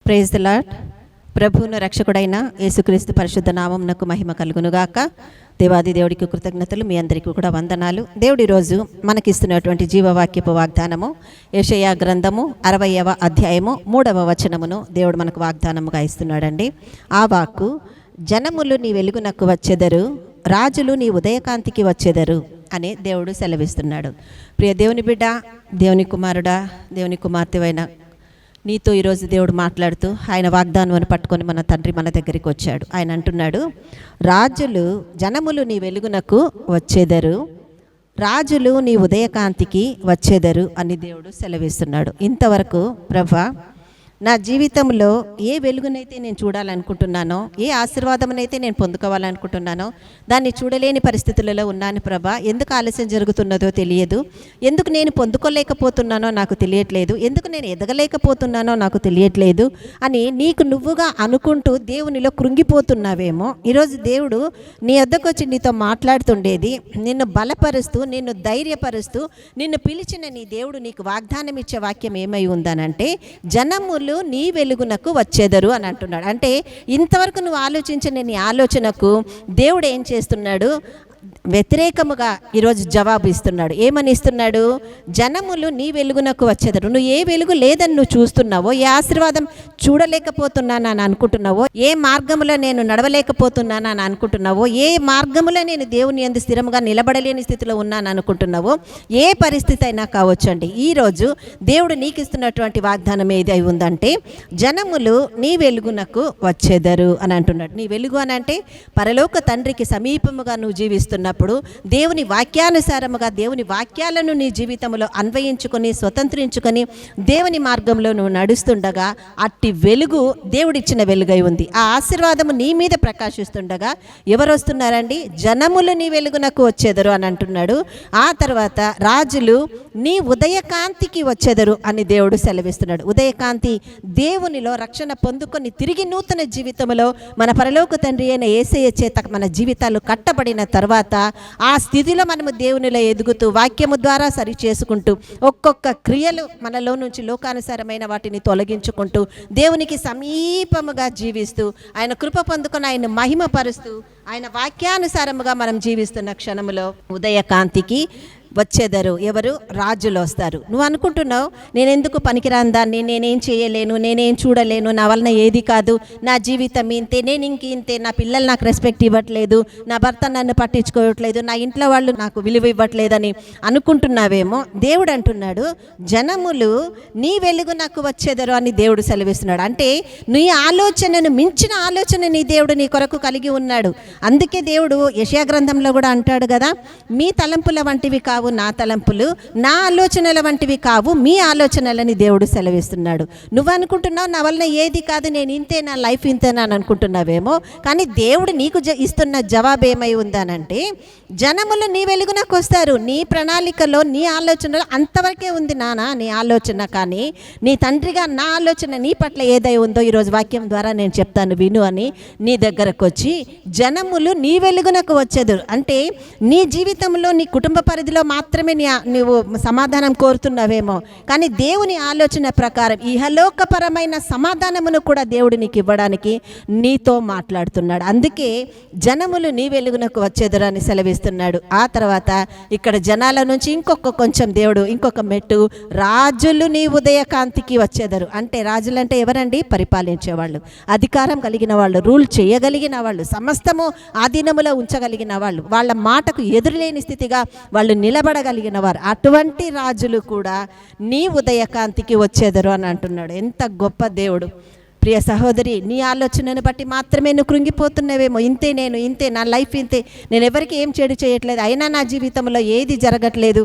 Praise the lord. ప్రభువును రక్షకుడైన యేసుక్రీస్తు పరిశుద్ధ నామమునకు మహిమ కలుగునుగాక. దేవాది దేవుడికి కృతజ్ఞతలు. మీ అందరికీ కూడా వందనాలు. దేవుడి రోజు మనకిస్తున్నటువంటి జీవవాక్యపు వాగ్దానము యెషయా గ్రంథము 60వ అధ్యాయము 3వ వచనమును దేవుడు మనకు వాగ్దానముగా ఇస్తున్నాడండి. ఆ వాక్కు, జనములు నీ వెలుగునకు వచ్చెదరు, రాజులు నీ ఉదయకాంతికి వచ్చెదరు అని దేవుడు సెలవిస్తున్నాడు. ప్రియ దేవుని బిడ్డ, దేవుని కుమారుడా, దేవుని కుమార్తెవైన నీతో ఈరోజు దేవుడు మాట్లాడుతూ ఆయన వాగ్దానం పట్టుకొని మన తండ్రి మన దగ్గరికి వచ్చాడు. ఆయన అంటున్నాడు, రాజులు జనములు నీ వెలుగునకు వచ్చేదరు, రాజులు నీ ఉదయకాంతికి వచ్చేదరు అని దేవుడు సెలవిస్తున్నాడు. ఇంతవరకు ప్రభా, నా జీవితంలో ఏ వెలుగునైతే నేను చూడాలనుకుంటున్నానో, ఏ ఆశీర్వాదమునైతే నేను పొందుకోవాలనుకుంటున్నానో దాన్ని చూడలేని పరిస్థితులలో ఉన్నాను ప్రభా. ఎందుకు ఆలస్యం జరుగుతున్నదో తెలియదు, ఎందుకు నేను పొందుకోలేకపోతున్నానో నాకు తెలియట్లేదు, ఎందుకు నేను ఎదగలేకపోతున్నానో నాకు తెలియట్లేదు అని నీకు నువ్వుగా అనుకుంటూ దేవునిలో కృంగిపోతున్నావేమో. ఈరోజు దేవుడు నీ వద్దకు వచ్చి నీతో మాట్లాడుతుండేది, నిన్ను బలపరుస్తూ, నిన్ను ధైర్యపరుస్తూ, నిన్ను పిలిచిన నీ దేవుడు నీకు వాగ్దానం ఇచ్చే వాక్యం ఏమై ఉందనంటే, జనములు నీ వెలుగునకు వచ్చేదరు అని అంటున్నాడు. అంటే ఇంతవరకు నువ్వు ఆలోచించిన నీ ఆలోచనకు దేవుడు ఏం చేస్తున్నాడు? వ్యతిరేకముగా ఈరోజు జవాబు ఇస్తున్నాడు. ఏమని ఇస్తున్నాడు? జనములు నీ వెలుగునకు వచ్చేదరు. నువ్వు ఏ వెలుగు లేదని నువ్వు చూస్తున్నావో, ఏ ఆశీర్వాదం చూడలేకపోతున్నానని అనుకుంటున్నావో, ఏ మార్గంలో నేను నడవలేకపోతున్నానని అనుకుంటున్నావో, ఏ మార్గంలో నేను దేవుని యందు స్థిరంగా నిలబడలేని స్థితిలో ఉన్నాను అనుకుంటున్నావో, ఏ పరిస్థితి అయినా కావచ్చండి, ఈరోజు దేవుడు నీకు ఇస్తున్నటువంటి వాగ్దానం ఏది అయి ఉందంటే, జనములు నీ వెలుగునకు వచ్చేదరు అని అంటున్నాడు. నీ వెలుగు అని అంటే పరలోక తండ్రికి సమీపముగా నువ్వు జీవిస్తున్నప్పుడు, దేవుని వాక్యానుసారముగా దేవుని వాక్యాలను నీ జీవితంలో అన్వయించుకొని స్వతంత్రించుకొని దేవుని మార్గంలో నువ్వు నడుస్తుండగా అట్టి వెలుగు దేవుడిచ్చిన వెలుగై ఉంది. ఆ ఆశీర్వాదము నీ మీద ప్రకాశిస్తుండగా ఎవరు వస్తున్నారండి? జనములు నీ వెలుగునకు వచ్చేదరు అని అంటున్నాడు. ఆ తర్వాత రాజులు నీ ఉదయకాంతికి వచ్చేదరు అని దేవుడు సెలవిస్తున్నాడు. ఉదయకాంతి దేవునిలో రక్షణ పొందుకొని తిరిగి నూతన జీవితంలో మన పరలోక తండ్రి అయిన యేసయ్య చేత మన జీవితాలు కట్టబడిన తర్వాత ఆ స్థితిలో మనము దేవునిలో ఎదుగుతూ వాక్యము ద్వారా సరి చేసుకుంటూ ఒక్కొక్క క్రియలు మనలో నుంచి లోకానుసారమైన వాటిని తొలగించుకుంటూ దేవునికి సమీపముగా జీవిస్తూ ఆయన కృప పొందుకొని ఆయన మహిమపరుస్తూ ఆయన వాక్యానుసారముగా మనం జీవిస్తున్న క్షణములో ఉదయకాంతికి వచ్చేదరు. ఎవరు? రాజులు వస్తారు. నువ్వు అనుకుంటున్నావు, నేనెందుకు పనికిరాని దాన్ని, నేనేం చేయలేను, నేనేం చూడలేను, నా వలన ఏది కాదు, నా జీవితం ఇంతే, నేను ఇంతే, నా పిల్లలు నాకు రెస్పెక్ట్ ఇవ్వట్లేదు, నా భర్త నన్ను పట్టించుకోవట్లేదు, నా ఇంట్లో వాళ్ళు నాకు విలువ ఇవ్వట్లేదని అనుకుంటున్నావేమో. దేవుడు అంటున్నాడు, జనములు నీ వెలుగు నాకు వచ్చేదరు అని దేవుడు సెలవిస్తున్నాడు. అంటే నీ ఆలోచనను మించిన ఆలోచన నీ దేవుడు నీ కొరకు కలిగి ఉన్నాడు. అందుకే దేవుడు యెషయా గ్రంథంలో కూడా అంటాడు కదా, మీ తలంపుల వంటివి కావు నా తలంపులు, నా ఆలోచనల వంటివి కావు మీ ఆలోచనలని దేవుడు సెలవిస్తున్నాడు. నువ్వు అనుకుంటున్నావు నా వలన ఏది కాదు, నేను ఇంతే, నా లైఫ్ ఇంతేనా అని అనుకుంటున్నావేమో. కానీ దేవుడు నీకు ఇస్తున్న జవాబు ఏమై ఉందనంటే, జనములు నీ వెలుగునకు వస్తారు. నీ ప్రణాళికలో నీ ఆలోచనలో అంతవరకే ఉంది నానా నీ ఆలోచన. కానీ నీ తండ్రిగా నా ఆలోచన నీ పట్ల ఏదై ఉందో ఈరోజు వాక్యం ద్వారా నేను చెప్తాను విను అని నీ దగ్గరకు వచ్చి, జనములు నీ వెలుగునకు వచ్చేది అంటే నీ జీవితంలో నీ కుటుంబ పరిధిలో మాత్రమే నీవు సమాధానం కోరుతున్నావేమో. కానీ దేవుని ఆలోచన ప్రకారం ఇహలోకపరమైన సమాధానమును కూడా దేవుడు నీకు ఇవ్వడానికి నీతో మాట్లాడుతున్నాడు. అందుకే జనములు నీ వెలుగునకు వచ్చేదరు అని సెలవిస్తున్నాడు. ఆ తర్వాత ఇక్కడ జనాల నుంచి కొంచెం దేవుడు ఇంకొక మెట్టు, రాజులు నీ ఉదయకాంతికి వచ్చేదరు. అంటే రాజులు అంటే ఎవరండి? పరిపాలించేవాళ్ళు, అధికారం కలిగిన వాళ్ళు, రూల్ చేయగలిగిన వాళ్ళు, సమస్తము ఆధీనములో ఉంచగలిగిన వాళ్ళు, వాళ్ళ మాటకు ఎదురులేని స్థితిగా వాళ్ళు నిలబడగలిగిన వారు. అటువంటి రాజులు కూడా నీ ఉదయకాంతికి వచ్చేదరు అని అంటున్నాడు. ఎంత గొప్ప దేవుడు! ప్రియ సహోదరి, నీ ఆలోచనను బట్టి మాత్రమే నువ్వు కృంగిపోతున్నావేమో. ఇంతే, నా లైఫ్ ఇంతే, నేను ఎవరికి ఏం చెడు చేయట్లేదు, అయినా నా జీవితంలో ఏది జరగట్లేదు,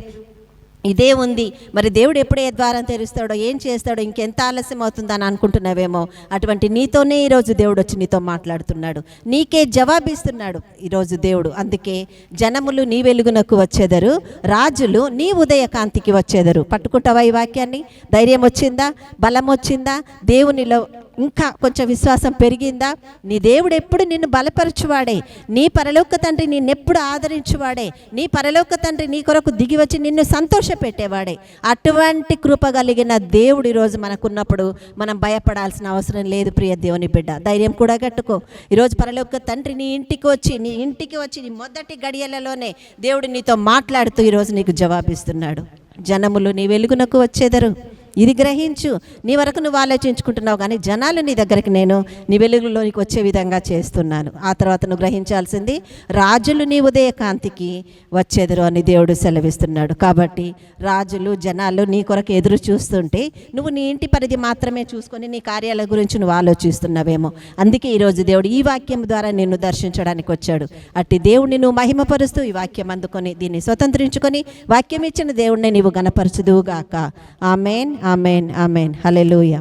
ఇదే ఉంది, మరి దేవుడు ఎప్పుడు ఏ ద్వారం తెరుస్తాడో, ఏం చేస్తాడో, ఇంకెంత ఆలస్యం అవుతుందని అనుకుంటున్నావేమో. అటువంటి నీతోనే ఈరోజు దేవుడు వచ్చి నీతో మాట్లాడుతున్నాడు, నీకే జవాబిస్తున్నాడు ఈరోజు దేవుడు. అందుకే జనములు నీ వెలుగునకు వచ్చేదరు, రాజులు నీ ఉదయకాంతికి వచ్చేదరు. పట్టుకుంటావా ఈ వాక్యాన్ని? ధైర్యం వచ్చిందా? బలం వచ్చిందా? దేవునిలో ఇంకా కొంచెం విశ్వాసం పెరిగిందా? నీ దేవుడు ఎప్పుడు నిన్ను బలపరచువాడే, నీ పరలోక తండ్రి నిన్నెప్పుడు ఆదరించువాడే, నీ పరలోక తండ్రి నీ కొరకు దిగి వచ్చి నిన్ను సంతోషపెట్టేవాడే. అటువంటి కృప కలిగిన దేవుడు ఈరోజు మనకున్నప్పుడు మనం భయపడాల్సిన అవసరం లేదు. ప్రియ దేవుని బిడ్డ, ధైర్యం కూడా కట్టుకో. ఈరోజు పరలోక తండ్రి నీ ఇంటికి వచ్చి నీ మొదటి గడియలలోనే దేవుడు నీతో మాట్లాడుతూ ఈరోజు నీకు జవాబిస్తున్నాడు. జనములు నీ వెలుగునకు వచ్చేదరు. ఇది గ్రహించు. నీ వరకు నువ్వు ఆలోచించుకుంటున్నావు, కానీ జనాలు నీ దగ్గరికి నేను నీ వెలుగులోనికి వచ్చే విధంగా చేస్తున్నాను. ఆ తర్వాత నువ్వు గ్రహించాల్సింది, రాజులు నీ ఉదయ కాంతికి వచ్చేదరు అని దేవుడు సెలవిస్తున్నాడు. కాబట్టి రాజులు జనాలు నీ కొరకు ఎదురు చూస్తుంటే నువ్వు నీ ఇంటి పరిధి మాత్రమే చూసుకొని నీ కార్యాల గురించి నువ్వు ఆలోచిస్తున్నావేమో. అందుకే ఈరోజు దేవుడు ఈ వాక్యం ద్వారా నిన్ను దర్శించడానికి వచ్చాడు. అట్టి దేవుడిని నువ్వు మహిమపరుస్తూ ఈ వాక్యం అందుకొని దీన్ని స్వతంత్రించుకొని వాక్యం ఇచ్చిన దేవుడిని నీవు గణపరచుదువుగాక. ఆమేన్, ఆమేన్, ఆమేన్. హల్లెలూయా.